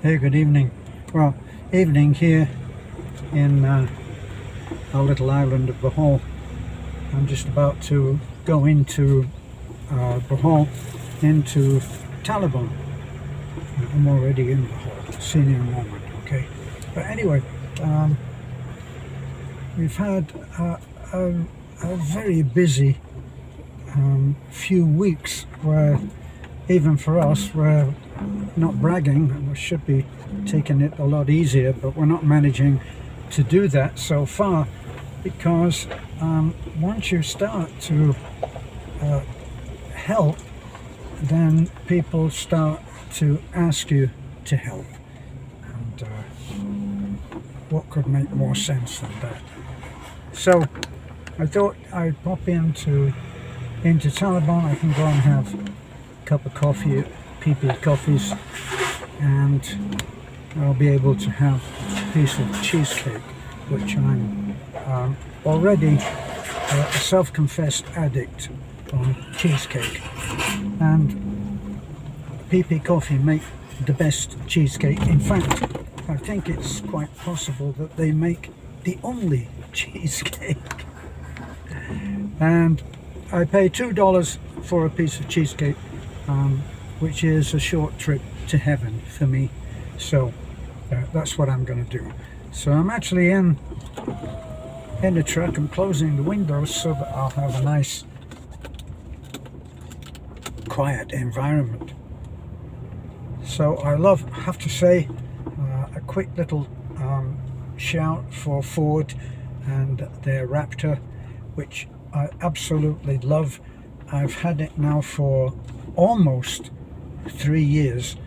Hey, good evening. Well, evening here in our little island of Bohol. I'm just about to go into Bohol, into Taliban. I'm already in Bohol, see you in a moment, okay? But anyway, we've had a very busy few weeks where, even for us, we're not bragging, we should be taking it a lot easier, but we're not managing to do that so far because once you start to help, then people start to ask you to help, and what could make more sense than that? So I thought I'd pop into Taliban. I can go and have a cup of coffee at PP Coffees, and I'll be able to have a piece of cheesecake, which I'm already a self-confessed addict on cheesecake, and PP Coffee make the best cheesecake. In fact, I think it's quite possible that they make the only cheesecake. And I pay $2 for a piece of cheesecake, which is a short trip to heaven for me. So that's what I'm going to do. So I'm actually in the truck. I'm closing the windows so that I'll have a nice quiet environment. So I have to say a quick little shout for Ford and their Raptor, which I absolutely love. I've had it now for almost 3 years.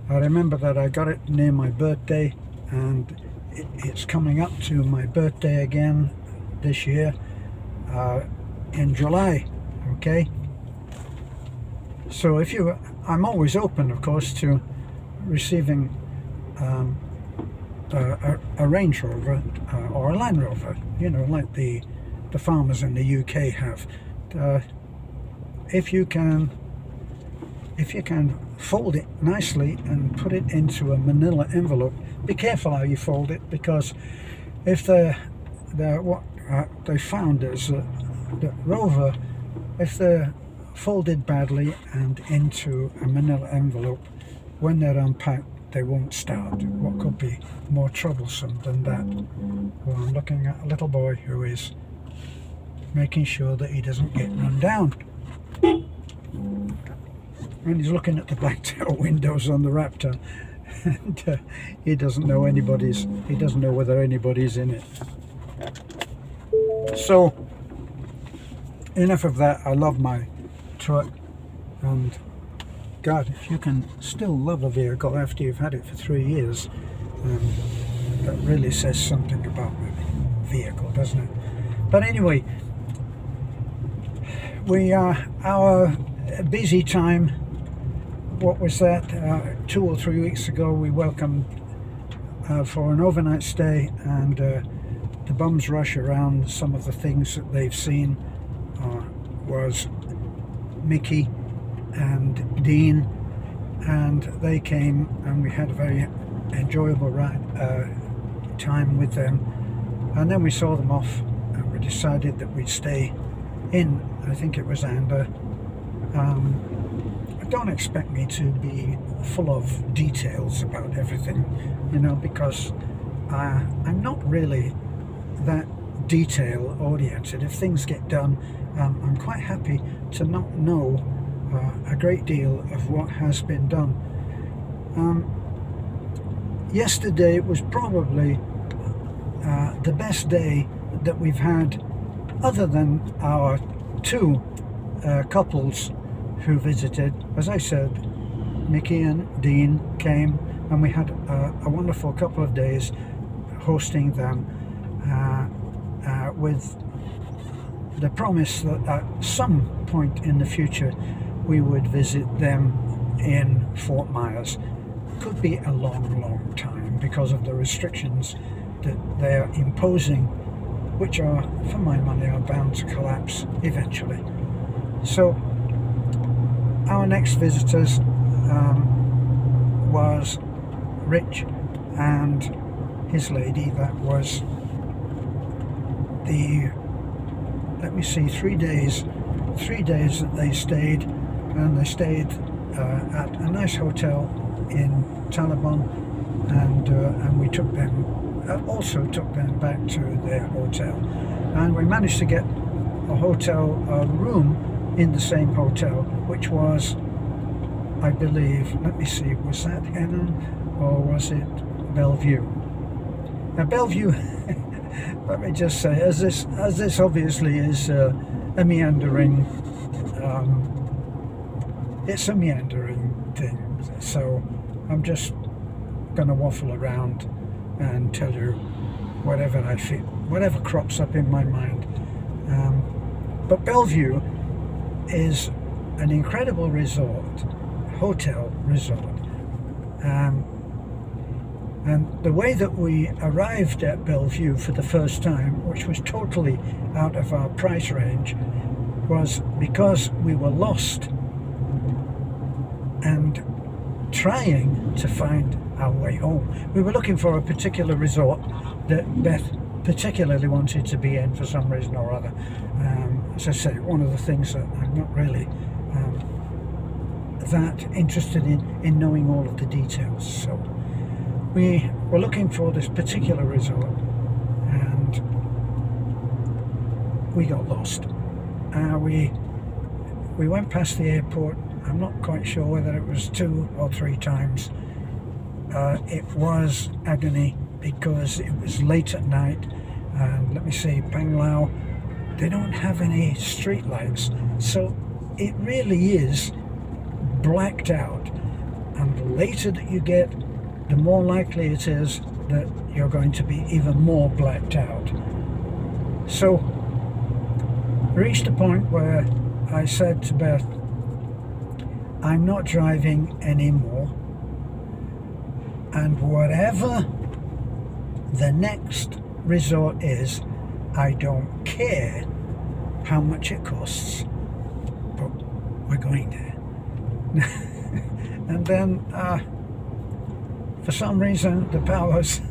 I remember that I got it near my birthday, and it's coming up to my birthday again this year in July. Okay, so I'm always open, of course, to receiving a Range Rover or a Land Rover, you know, like the farmers in the UK have. If you can fold it nicely and put it into a manila envelope, be careful how you fold it, because if what they found is that Rover, if they're folded badly and into a manila envelope, when they're unpacked, they won't start. What could be more troublesome than that? Well, I'm looking at a little boy who is making sure that he doesn't get run down. And he's looking at the black tail windows on the Raptor, and he doesn't know whether anybody's in it. So enough of that. I love my truck, and God, if you can still love a vehicle after you've had it for 3 years, that really says something about the vehicle, doesn't it? But anyway, our busy time, what was that, 2 or 3 weeks ago, we welcomed for an overnight stay, and the bums rush around. Some of the things that they've seen was Mickey and Dean, and they came, and we had a very enjoyable time with them, and then we saw them off, and we decided that we'd stay in, I think it was Amber. Don't expect me to be full of details about everything, you know, because I'm not really that detail oriented. If things get done, I'm quite happy to not know a great deal of what has been done. Yesterday was probably the best day that we've had, other than our 2 couples who visited. As I said, Mickey and Dean came, and we had a wonderful couple of days hosting them, with the promise that at some point in the future we would visit them in Fort Myers. Could be a long time because of the restrictions that they're imposing, which are, for my money, are bound to collapse eventually. So our next visitors was Rich and his lady. That was the, let me see, 3 days that they stayed, and they stayed at a nice hotel in Taliban, and we took them, also took them back to their hotel, and we managed to get a hotel room in the same hotel, which was, I believe, let me see, was that Henan or was it Bellevue? Now Bellevue, let me just say, as this obviously is a meandering, it's a meandering thing, so I'm just going to waffle around and tell you whatever I feel, whatever crops up in my mind. But Bellevue is an incredible resort, hotel resort, and the way that we arrived at Bellevue for the first time, which was totally out of our price range, was because we were lost and trying to find our way home. We were looking for a particular resort that Beth particularly wanted to be in for some reason or other. As I say, one of the things that I'm not really that interested in knowing all of the details. So we were looking for this particular resort, and we got lost. We went past the airport. I'm not quite sure whether it was 2 or 3 times. It was agony because it was late at night, and let me see, Panglao, they don't have any street lights, so it really is blacked out, and the later that you get, the more likely it is that you're going to be even more blacked out. So reached a point where I said to Beth, I'm not driving anymore, and whatever the next resort is, I don't care how much it costs, but we're going there. And then for some reason the powers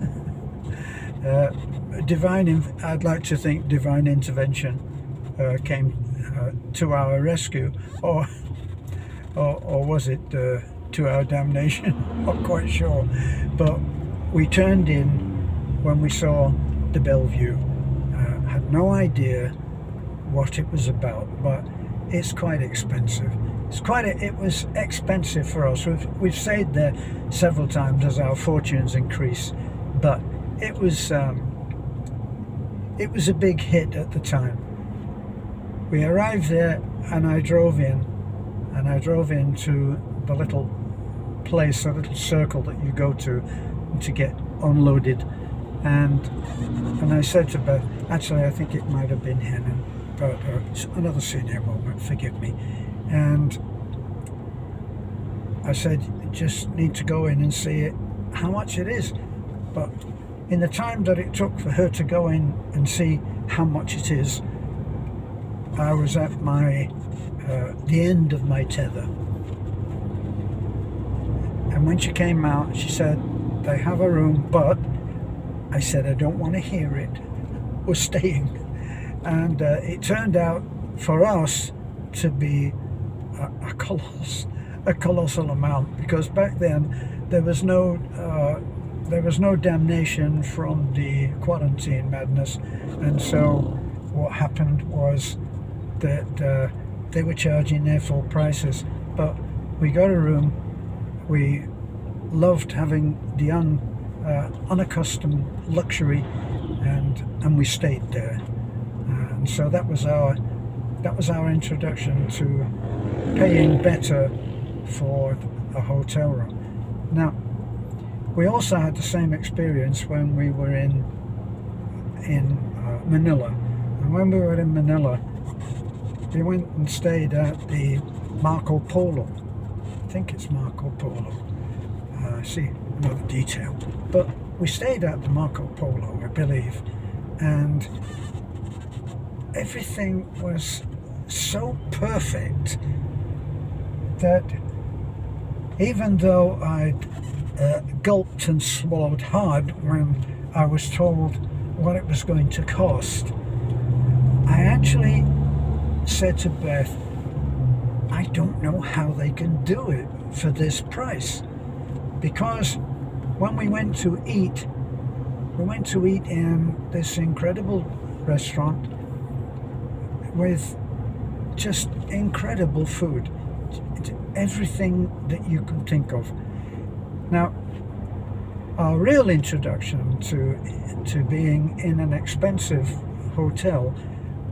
I'd like to think divine intervention came to our rescue, or was it to our damnation? Not quite sure, but we turned in when we saw the Bellevue. Had no idea what it was about, but it's quite expensive. It was expensive for us. We've stayed there several times as our fortunes increase, but it was a big hit at the time. We arrived there, and I drove into the little place, a little circle that you go to get unloaded, and I said to Beth, actually I think it might have been Henan, but another senior moment, forgive me, and I said, just need to go in and see it, how much it is. But in the time that it took for her to go in and see how much it is, I was at the end of my tether. And when she came out, she said, they have a room, but I said, I don't want to hear it. We're staying. And it turned out for us to be a colossal amount, because back then there was no damnation from the quarantine madness, and so what happened was that they were charging their full prices. But we got a room. We loved having the unaccustomed luxury, and we stayed there. And so that was our introduction to paying better for a hotel room. Now, we also had the same experience when we were in Manila. And when we were in Manila, we went and stayed at the Marco Polo. I think it's Marco Polo. See another detail. But we stayed at the Marco Polo, I believe, and everything was so perfect that even though I'd gulped and swallowed hard when I was told what it was going to cost. I actually said to Beth, I don't know how they can do it for this price, because when we went to eat in this incredible restaurant with just incredible food, everything that you can think of. Now, our real introduction to being in an expensive hotel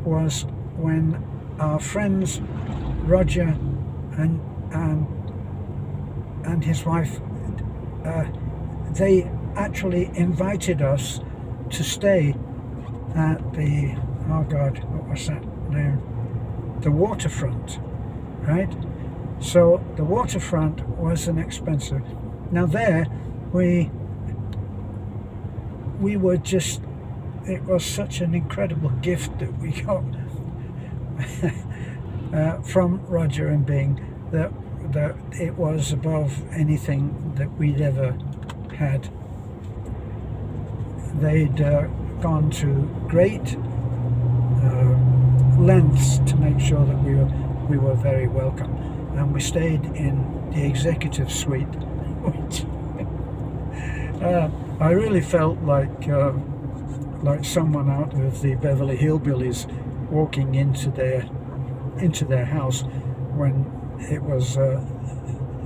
was when our friends Roger and his wife, they actually invited us to stay at the, oh God, what was that name? The waterfront, right? So the waterfront was an expensive. Now there, we were just, it was such an incredible gift that we got from Roger and Bing, that it was above anything that we'd ever had. They'd gone to great lengths to make sure that we were very welcome, and we stayed in the executive suite, which I really felt like someone out of the Beverly Hillbillies walking into their house when it was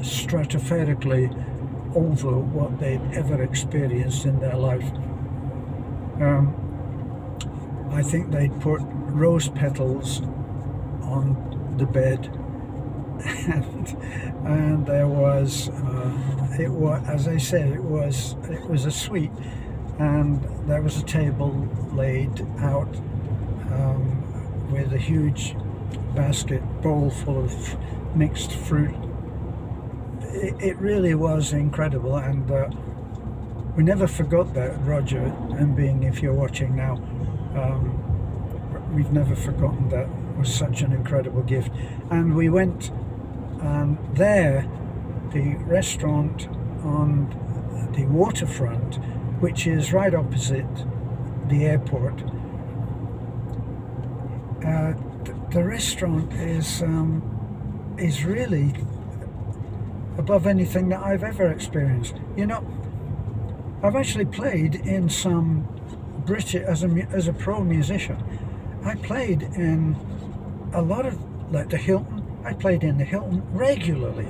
stratospherically over what they'd ever experienced in their life. I think they'd put rose petals on the bed, and there was it was, as I said, it was a suite, and there was a table laid out with a huge basket bowl full of mixed fruit. It really was incredible, and we never forgot that. Roger and Bing, if you're watching now, we've never forgotten that. It was such an incredible gift. And we went there, the restaurant on the waterfront, which is right opposite the airport. The restaurant is really above anything that I've ever experienced. You know, I've actually played in some British, as a pro musician. I played in a lot of, like, the Hilton. I played in the Hilton regularly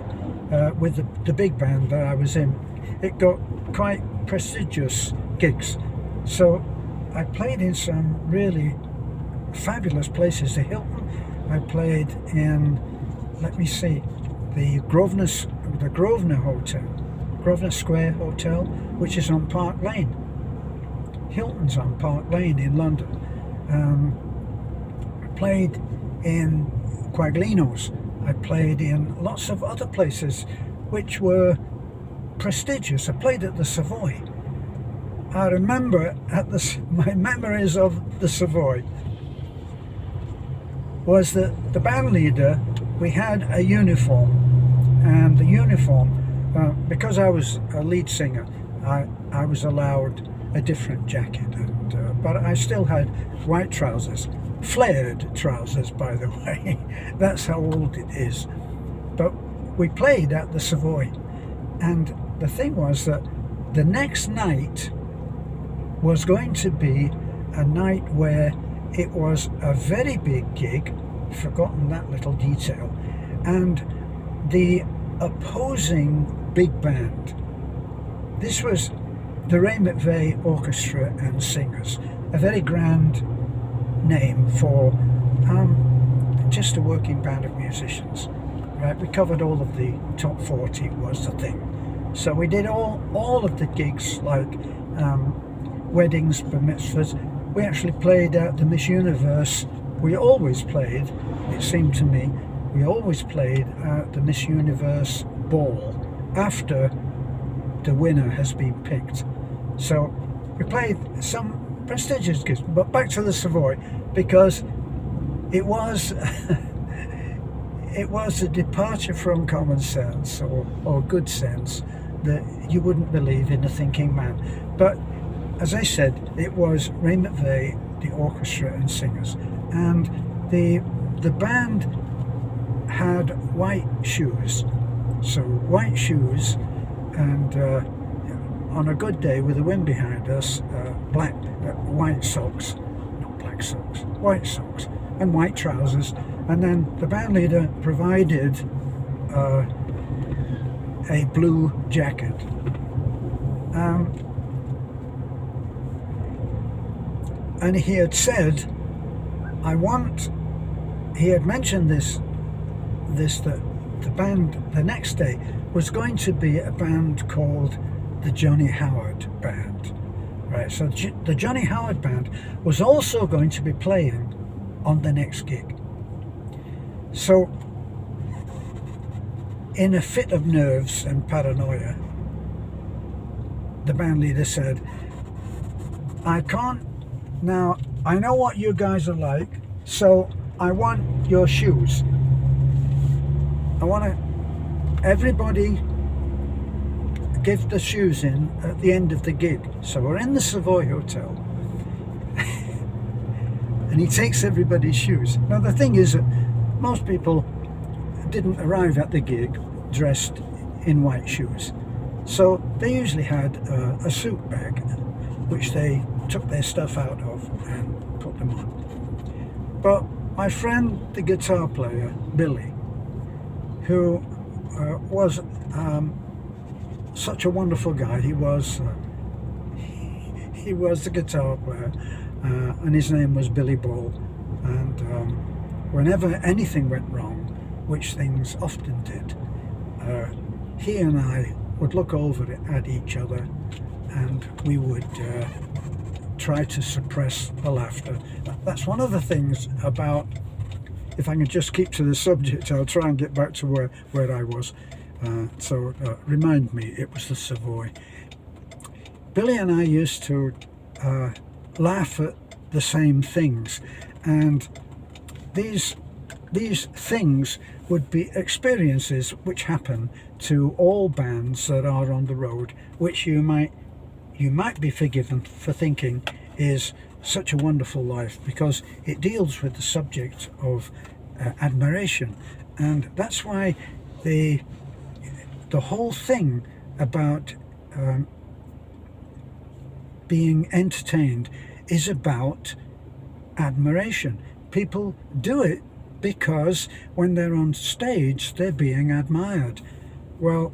with the big band that I was in. It got quite prestigious gigs. So I played in some really fabulous places. The Hilton. I played in, let me see, the Grosvenor Hotel, Grosvenor Square Hotel, which is on Park Lane. Hilton's on Park Lane in London. I played in Quaglino's. I played in lots of other places which were prestigious. I played at the Savoy. I remember my memories of the Savoy was that the band leader, we had a uniform, and the uniform, because I was a lead singer, I was allowed a different jacket, but I still had white trousers, flared trousers, by the way. That's how old it is. But we played at the Savoy, and the thing was that the next night was going to be a night where it was a very big gig, forgotten that little detail, and the opposing big band, this was the Ray McVeigh Orchestra and Singers, a very grand name for just a working band of musicians, right? We covered all of the top 40 was the thing. So we did all of the gigs, like weddings, bar mitzvahs. We actually played at the Miss Universe. We always played, it seemed to me, we always played at the Miss Universe ball after the winner has been picked. So we played some prestigious gigs, but back to the Savoy, because it was it was a departure from common sense or good sense that you wouldn't believe in a thinking man. But as I said, it was Ray McVeigh, the orchestra and singers, and the band had white shoes. So white shoes, and on a good day with the wind behind us, white socks, not black socks, white socks, and white trousers. And then the band leader provided a blue jacket. And he had said, he had mentioned this that the band the next day was going to be a band called the Johnny Howard Band, right? So the Johnny Howard Band was also going to be playing on the next gig. So in a fit of nerves and paranoia, the band leader said, I know what you guys are like, so I want your shoes. I want everybody give the shoes in at the end of the gig. So we're in the Savoy Hotel and he takes everybody's shoes. Now the thing is that most people didn't arrive at the gig dressed in white shoes. So they usually had a suit bag which they took their stuff out of and put them on. But my friend, the guitar player, Billy, who was such a wonderful guy, he was the guitar player, and his name was Billy Ball, and whenever anything went wrong, which things often did, he and I would look over at each other and we would try to suppress the laughter. That's one of the things about, if I can just keep to the subject, I'll try and get back to where I was. So remind me, it was the Savoy. Billy and I used to laugh at the same things, and these things would be experiences which happen to all bands that are on the road, which you might be forgiven for thinking is such a wonderful life, because it deals with the subject of admiration. And that's why the whole thing about being entertained is about admiration. People do it because when they're on stage they're being admired. Well,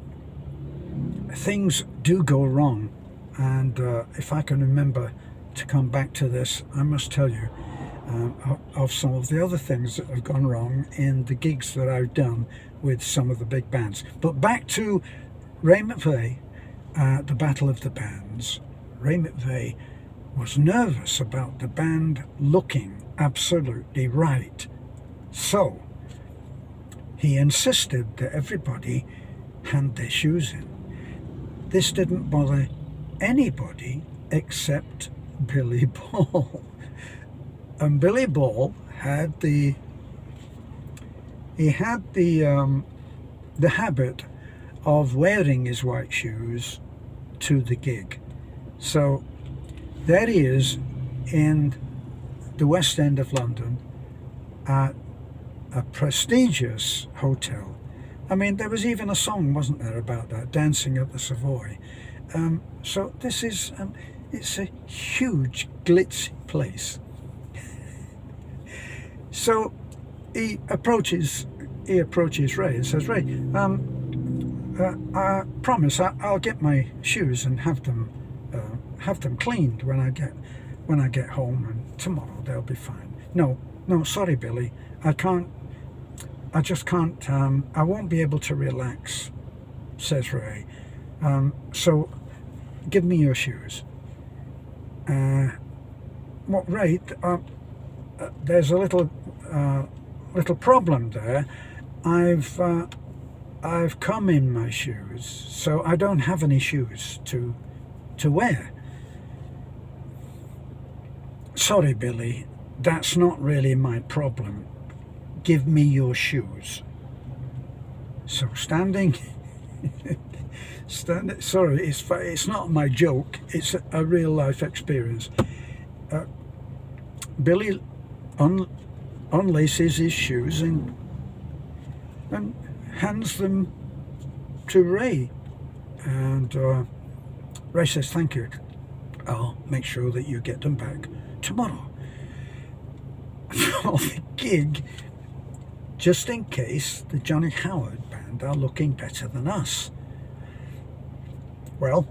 things do go wrong, and if I can remember to come back to this, I must tell you of some of the other things that have gone wrong in the gigs that I've done with some of the big bands. But back to Ray McVeigh, the Battle of the Bands. Ray McVeigh was nervous about the band looking absolutely right, so he insisted that everybody hand their shoes in. This didn't bother anybody except Billy Ball. And Billy Ball had the habit of wearing his white shoes to the gig. So there he is in the West End of London at a prestigious hotel. I mean, there was even a song, wasn't there, about that, Dancing at the Savoy. So this is, it's a huge glitzy place. So he approaches Ray and says, Ray, I promise I'll get my shoes and have them cleaned when I get home, and tomorrow they'll be fine. No, sorry, Billy, I just can't, I won't be able to relax, says Ray. So give me your shoes. What, Ray? There's a little problem there. I've come in my shoes, so I don't have any shoes to wear. Sorry, Billy, that's not really my problem. Give me your shoes. So standing Sorry, it's not my joke. It's a real life experience. Billy unlaces his shoes and hands them to Ray, and Ray says, "Thank you. I'll make sure that you get them back tomorrow for the gig, just in case the Johnny Howard band are looking better than us." Well,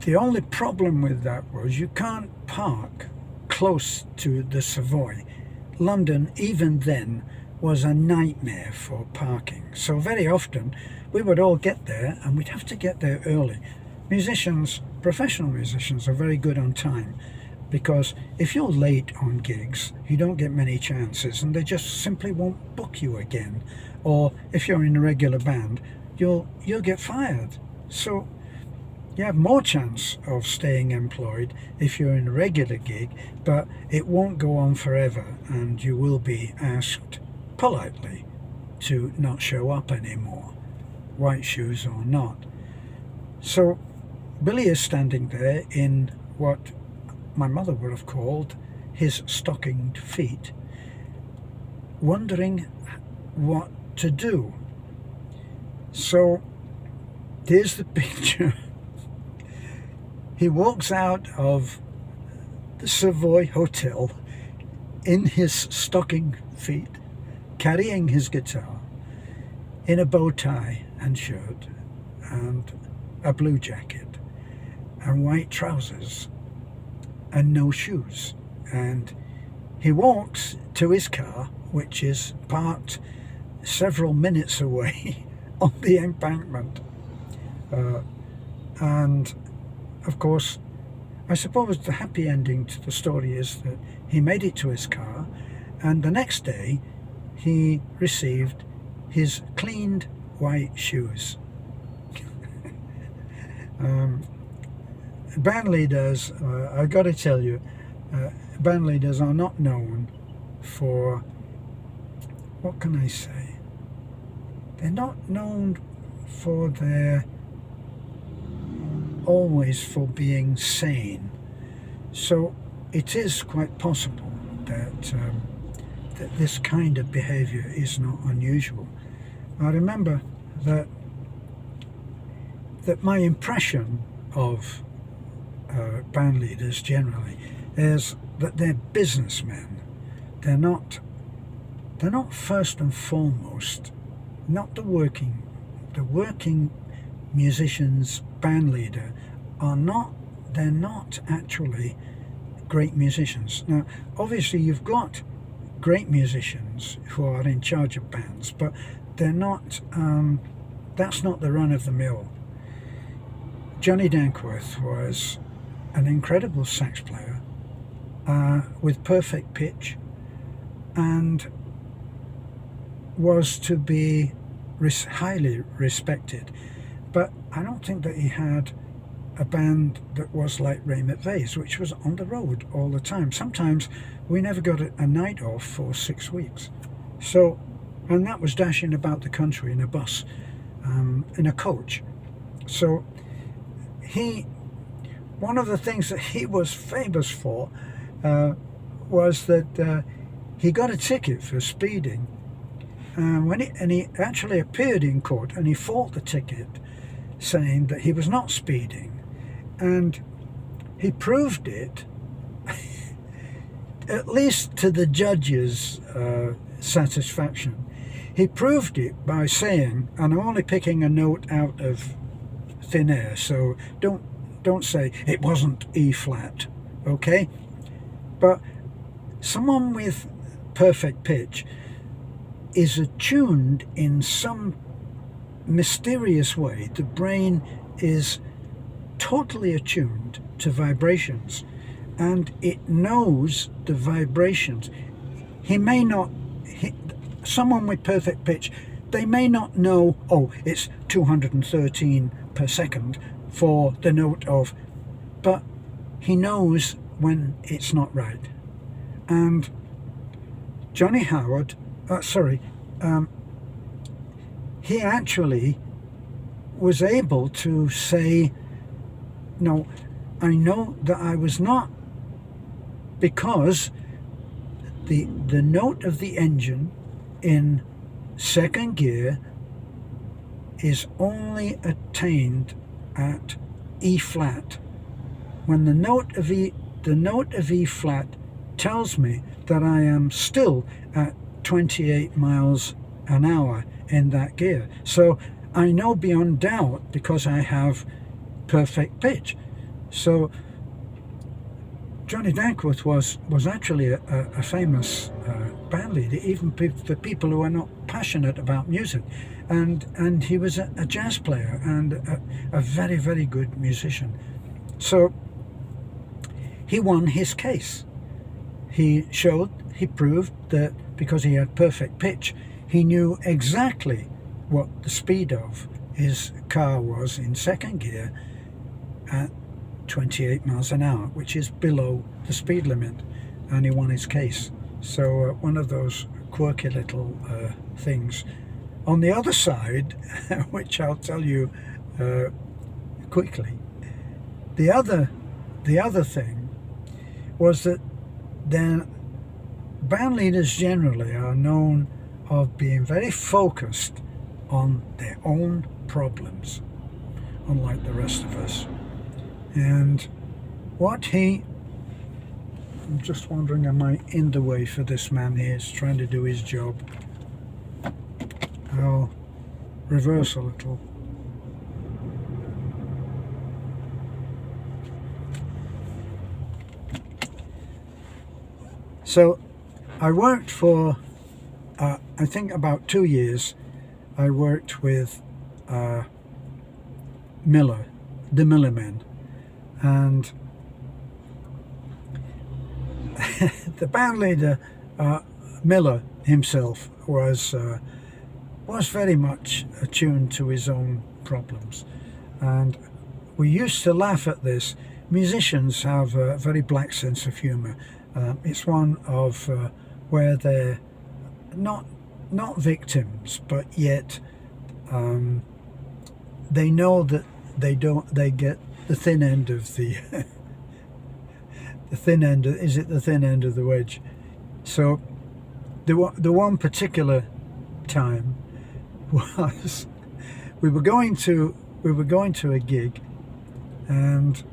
the only problem with that was you can't park close to the Savoy. London, even then, was a nightmare for parking. So very often we would all get there, and we'd have to get there early. Musicians, professional musicians, are very good on time, because if you're late on gigs, you don't get many chances, and they just simply won't book you again. Or if you're in a regular band, you'll get fired. So you have more chance of staying employed if you're in a regular gig, but it won't go on forever, and you will be asked politely to not show up anymore, white shoes or not. So Billy is standing there in what my mother would have called his stockinged feet, wondering what to do. So here's the picture. He walks out of the Savoy Hotel in his stocking feet, carrying his guitar, in a bow tie and shirt, and a blue jacket, and white trousers, and no shoes. And he walks to his car, which is parked several minutes away on the embankment. And of course, I suppose the happy ending to the story is that he made it to his car, and the next day he received his cleaned white shoes. Band leaders, I've got to tell you, band leaders are not known for, what can I say? They're not known for always for being sane. So it is quite possible that that this kind of behaviour is not unusual. I remember that my impression of band leaders generally is that they're businessmen. They're not first and foremost, not the working musicians. Band leader they're not actually great musicians. Now obviously you've got great musicians who are in charge of bands, but they're not that's not the run of the mill. Johnny Dankworth was an incredible sax player with perfect pitch, and was to be highly respected. But I don't think that he had a band that was like Ray McVeigh's, which was on the road all the time. Sometimes we never got a night off for 6 weeks. So, and that was dashing about the country in a bus, in a coach. So one of the things that he was famous for was that he got a ticket for speeding. And he actually appeared in court, and he fought the ticket, saying that he was not speeding, and he proved it, at least to the judge's satisfaction. He proved it by saying, and I'm only picking a note out of thin air, so don't say it wasn't E flat, okay? But someone with perfect pitch is attuned in some mysterious way. The brain is totally attuned to vibrations, and it knows the vibrations. Someone with perfect pitch, they may not know, oh, it's 213 per second for the note of, but he knows when it's not right. And Johnny Howard, he actually was able to say, no, I know that I was not, because the note of the engine in second gear is only attained at E flat. When the note of E flat tells me that I am still at 28 miles an hour in that gear. So I know beyond doubt, because I have perfect pitch. So Johnny Dankworth was actually a famous band leader, even for people who are not passionate about music, and he was a jazz player and a very, very good musician. So he won his case. He proved that because he had perfect pitch, he knew exactly what the speed of his car was in second gear at 28 miles an hour, which is below the speed limit, and he won his case. So one of those quirky little things. On the other side, which I'll tell you quickly, the other thing was that then band leaders generally are known of being very focused on their own problems, unlike the rest of us. And I'm just wondering, am I in the way for this man here? He's trying to do his job. I'll reverse a little. So I worked for, I think about 2 years, I worked with Miller, the Miller Men. And the band leader, Miller himself, was very much attuned to his own problems. And we used to laugh at this. Musicians have a very black sense of humour. It's one of where they're not victims, but yet they know that they get the thin end of the the thin end of the wedge. So the one particular time was we were going to a gig, and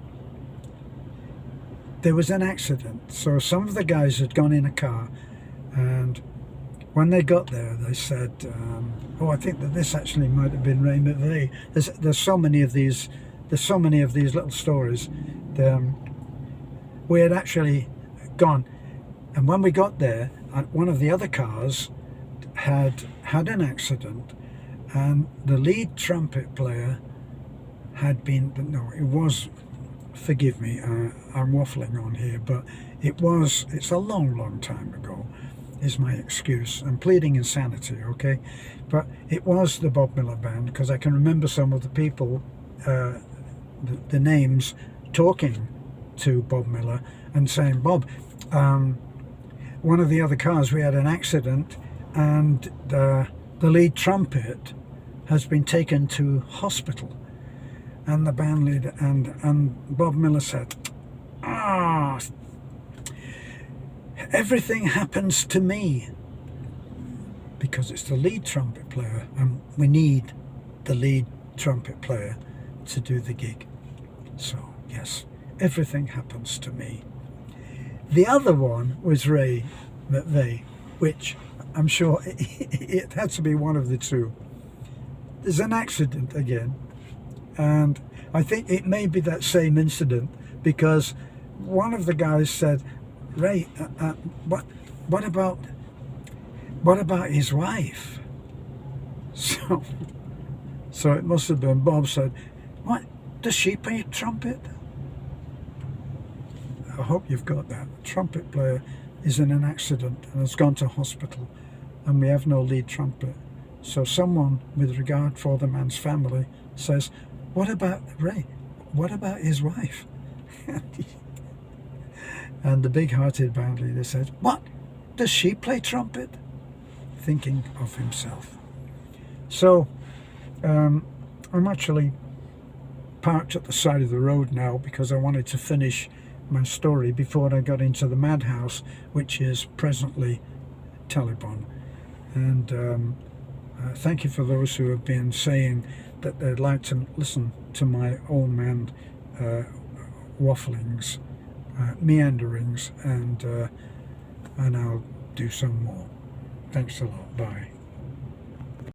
there was an accident. So some of the guys had gone in a car, and when they got there, they said, "Oh, I think that this actually might have been Ray McVeigh." There's so many of these. There's so many of these little stories. We had actually gone, and when we got there, one of the other cars had an accident, and the lead trumpet player had been, no, it was, forgive me, I'm waffling on here, but it's a long time ago, is my excuse. I'm pleading insanity, okay? But it was the Bob Miller Band, because I can remember some of the people, the names, talking to Bob Miller and saying, "Bob, one of the other cars, we had an accident, and the lead trumpet has been taken to hospital." And the band leader and Bob Miller said, "Everything happens to me because it's the lead trumpet player, and we need the lead trumpet player to do the gig. So yes, everything happens to me." The other one was Ray McVeigh, which I'm sure it had to be one of the two. There's an accident again, and I think it may be that same incident, because one of the guys said, "Ray, what about his wife?" So it must have been Bob said, "What, does she play trumpet?" I hope you've got that. The trumpet player is in an accident and has gone to hospital, and we have no lead trumpet. So someone with regard for the man's family says, "What about Ray? What about his wife?" And the big-hearted band leader said, "What, does she play trumpet?" Thinking of himself. So I'm actually parked at the side of the road now because I wanted to finish my story before I got into the madhouse, which is presently Taliban. And thank you for those who have been saying that they'd like to listen to my old man wafflings, meanderings, and I'll do some more. Thanks a lot. Bye.